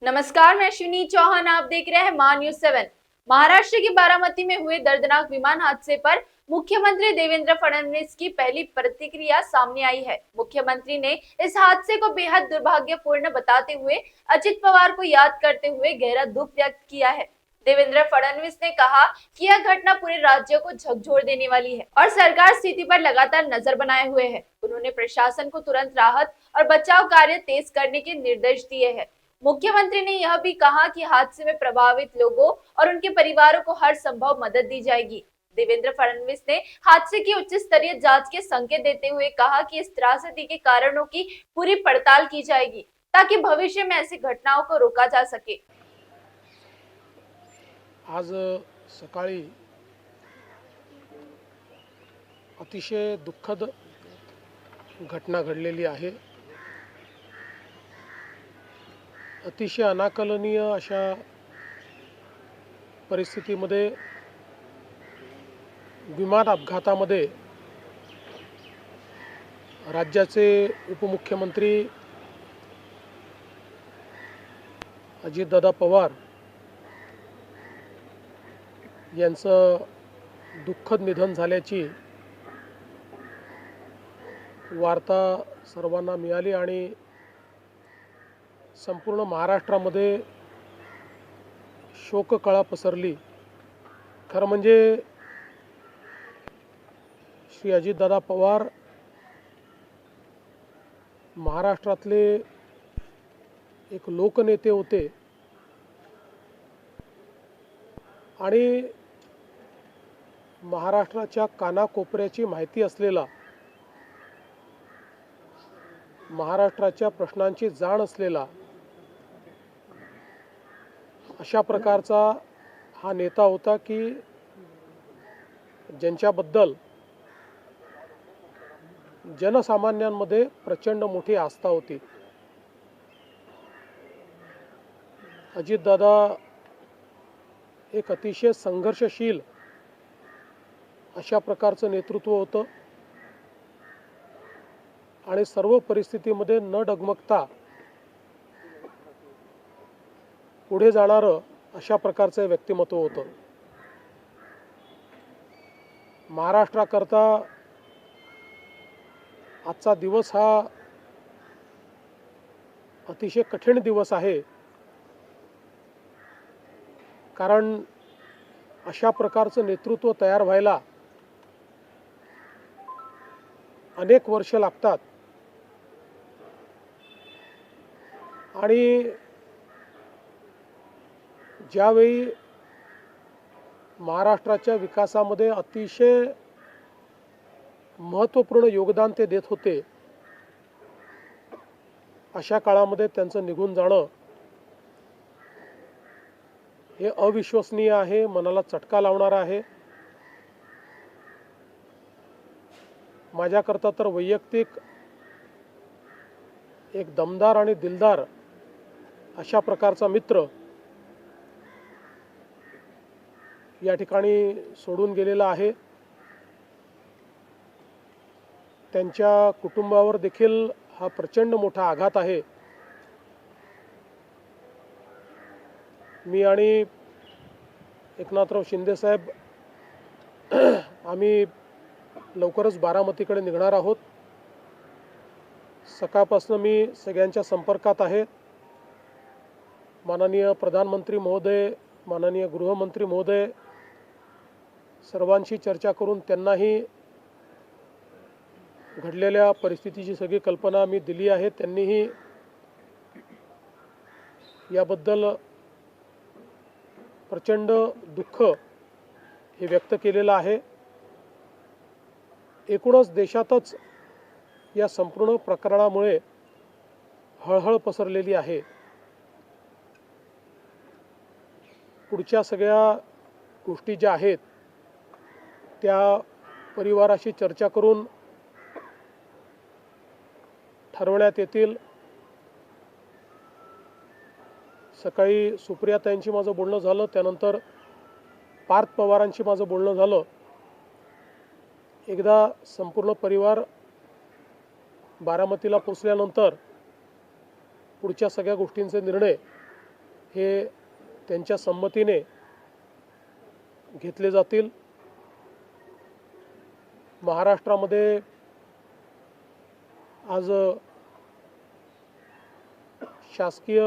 नमस्कार, मैं अश्विनी चौहान। आप देख रहे हैं मान न्यूज 7। महाराष्ट्र के बारामती में हुए दर्दनाक विमान हादसे पर मुख्यमंत्री देवेंद्र फडणवीस की पहली प्रतिक्रिया सामने आई है। मुख्यमंत्री ने इस हादसे को बेहद दुर्भाग्यपूर्ण बताते हुए अजित पवार को याद करते हुए गहरा दुख व्यक्त किया है। देवेंद्र फडणवीस ने कहा कि यह घटना पूरे राज्य को झकझोर देने वाली है और सरकार स्थिति पर लगातार नजर बनाए हुए है। उन्होंने प्रशासन को तुरंत राहत और बचाव कार्य तेज करने के निर्देश दिए हैं। मुख्यमंत्री ने यह भी कहा कि हादसे में प्रभावित लोगों और उनके परिवारों को हर संभव मदद दी जाएगी। देवेंद्र फडणवीस ने हादसे की उच्च स्तरीय जांच के संकेत देते हुए कहा कि इस त्रासदी के कारणों की पूरी पड़ताल की जाएगी ताकि भविष्य में ऐसी घटनाओं को रोका जा सके। आज सकाळी अतिशय दुःखद घटना घडलेली आहे। अतिशय अनाकलनीय अशा परिस्थितीमध्ये विमान अपघातामध्ये राज्याचे उपमुख्यमंत्री अजितदादा पवार यांचं दुःखद निधन झाल्याची वार्ता सर्वांना मिळाली आणि संपूर्ण महाराष्ट्रामध्ये शोककळा पसरली। खरं म्हणजे श्री अजितदादा पवार महाराष्ट्रातले एक लोकनेते होते आणि महाराष्ट्राच्या कानाकोपऱ्याची माहिती असलेला, महाराष्ट्राच्या प्रश्नांची जाण असलेला अशा प्रकारचा हा नेता होता की ज्यांच्याबद्दल जनसामान्यांमध्ये प्रचंड मोठी आस्था होती। अजितदादा एक अतिशय संघर्षशील अशा प्रकारचं नेतृत्व होतं आणि सर्व परिस्थितीमध्ये न डगमगता पुढे जाणारं अशा प्रकारचं व्यक्तिमत्व होतं। महाराष्ट्राकरता आजचा दिवस हा अतिशय कठीण दिवस आहे, कारण अशा प्रकारचं नेतृत्व तयार व्हायला अनेक वर्ष लागतात आणि ज्यावेळी महाराष्ट्राच्या विकासामध्ये अतिशय महत्त्वपूर्ण योगदान ते देत होते, अशा काळामध्ये त्यांचं निघून जाणं हे अविश्वसनीय आहे, मनाला चटका लावणारा आहे। माझ्याकरता तर वैयक्तिक एक दमदार आणि दिलदार अशा प्रकारचा मित्र या ठिकाणी सोडून गेलेला आहे। त्यांच्या कुटुंबावर देखील हा प्रचंड मोठा आघात आहे। मी आणि एकनाथराव शिंदे साहेब आम्ही लवकरच बारामतीकडे निघणार आहोत। सकाळपासून मी सगळ्यांच्या संपर्कात आहे। माननीय प्रधानमंत्री महोदय, माननीय गृहमंत्री महोदय सर्वांशी चर्चा करून त्यांनाही घडलेल्या परिस्थितीची सगळी कल्पना मी दिली आहे। त्यांनीही याबद्दल प्रचंड दुःख हे व्यक्त केलेलं आहे। एकूणच देशातच या संपूर्ण प्रकरणामुळे हळहळ पसरलेली आहे। पुढच्या सगळ्या गोष्टी ज्या आहेत त्या परिवाराशी चर्चा करून ठरवण्यात येतील। सकाळी सुप्रियाताईंशी माझं बोलणं झालं, त्यानंतर पार्थ पवारांशी माझं बोलणं झालं। एकदा संपूर्ण परिवार बारामतीला पोहोचल्यानंतर पुढच्या सगळ्या गोष्टींचे निर्णय हे त्यांच्या संमतीने घेतले जातील. महाराष्ट्रामध्ये आज शासकीय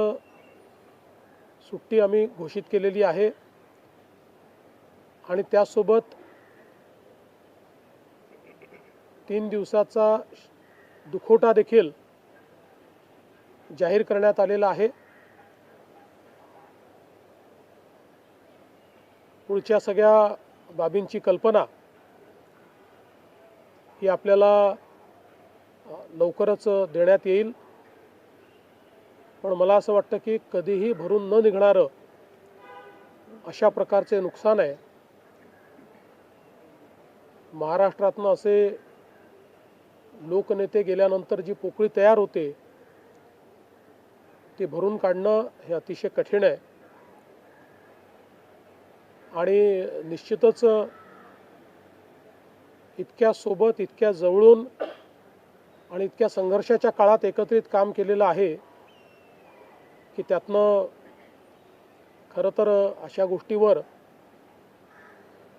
सुट्टी आम्ही घोषित केलेली आहे आणि त्यासोबत 3 दिवसाचा दुखवटा देखील जाहीर करण्यात आलेला आहे. पुढच्या सगळ्या बाबींची कल्पना ही आपल्याला लवकरच देण्यात येईल. पण मला असं वाटतं की कधीही भरून न निघणारं अशा प्रकारचे नुकसान आहे. महाराष्ट्रातनं असे लोकनेते गेल्यानंतर जी पोकळी तयार होते ती भरून काढणं हे अतिशय कठीण आहे आणि निश्चितच इतक्या सोबत, इतक्या जवळून आणि इतक्या संघर्षाच्या काळात एकत्रित काम केलेलं आहे की त्यातनं खरं तर अशा गोष्टीवर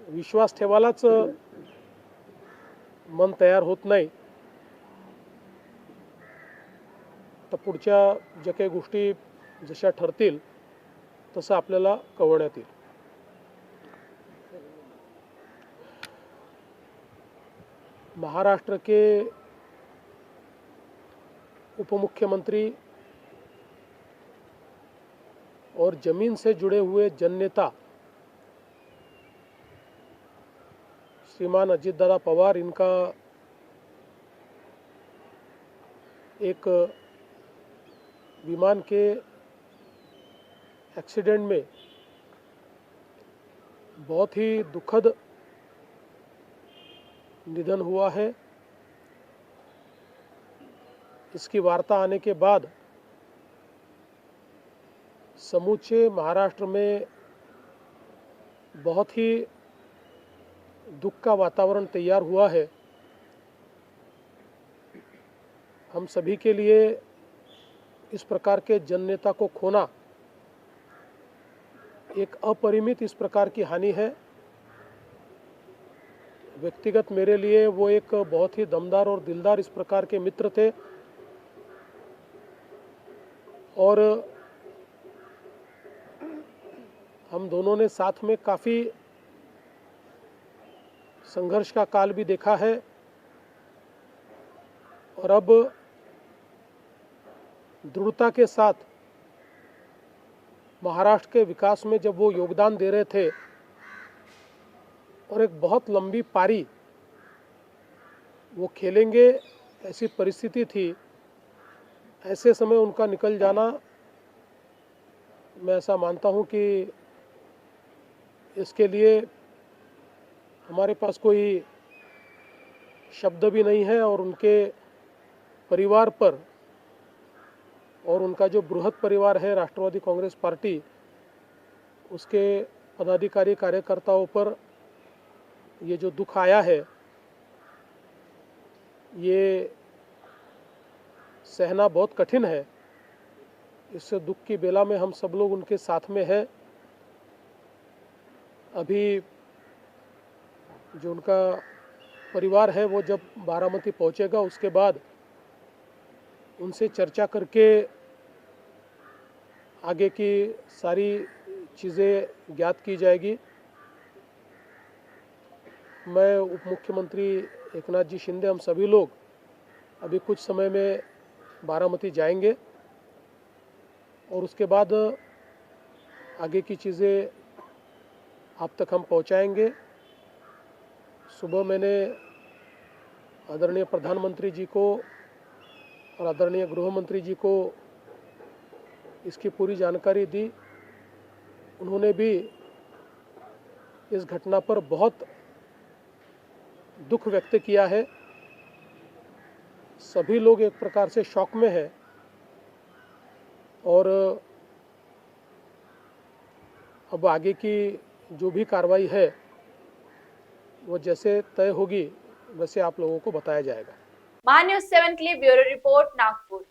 विश्वास ठेवायलाच मन तयार होत नाही. तर पुढच्या ज्या काही गोष्टी जशा ठरतील तसं आपल्याला कळवण्यात येईल. महाराष्ट्र के उपमुख्यमंत्री और जमीन से जुड़े हुए जननेता श्रीमान अजितदादा पवार, इनका एक विमान के एक्सीडेंट में बहुत ही दुखद निधन हुआ है. इसकी वार्ता आने के बाद समूचे महाराष्ट्र में बहुत ही दुख का वातावरण तैयार हुआ है. हम सभी के लिए इस प्रकार के जननेता को खोना एक अपरिमित इस प्रकार की हानि है. व्यक्तिगत मेरे लिए वो एक बहुत ही दमदार और दिलदार इस प्रकार के मित्र थे और हम दोनों ने साथ में काफ़ी संघर्ष का काल भी देखा है और अब दृढ़ता के साथ महाराष्ट्र के विकास में जब वो योगदान दे रहे थे और एक बहुत लंबी पारी वो खेलेंगे ऐसी परिस्थिति थी, ऐसे समय उनका निकल जाना, मैं ऐसा मानता हूँ कि इसके लिए हमारे पास कोई शब्द भी नहीं है और उनके परिवार पर और उनका जो बृहद परिवार है राष्ट्रवादी कांग्रेस पार्टी, उसके पदाधिकारी कार्यकर्ताओं पर ये जो दुख आया है ये सहना बहुत कठिन है. इस दुख की बेला में हम सब लोग उनके साथ में हैं. अभी जो उनका परिवार है वो जब बारामती पहुंचेगा उसके बाद उनसे चर्चा करके आगे की सारी चीज़ें ज्ञात की जाएगी. मैं उप मुख्यमंत्री एकनाथ जी शिंदे, हम सभी लोग अभी कुछ समय में बारामती जाएंगे और उसके बाद आगे की चीज़ें आप तक हम पहुंचाएंगे. सुबह मैंने आदरणीय प्रधानमंत्री जी को और आदरणीय गृह मंत्री जी को इसकी पूरी जानकारी दी. उन्होंने भी इस घटना पर बहुत दुख व्यक्त किया है. सभी लोग एक प्रकार से शॉक में हैं और अब आगे की जो भी कार्रवाई है वो जैसे तय होगी वैसे आप लोगों को बताया जाएगा. महान्यूज़ 7 के लिए ब्यूरो रिपोर्ट नागपुर.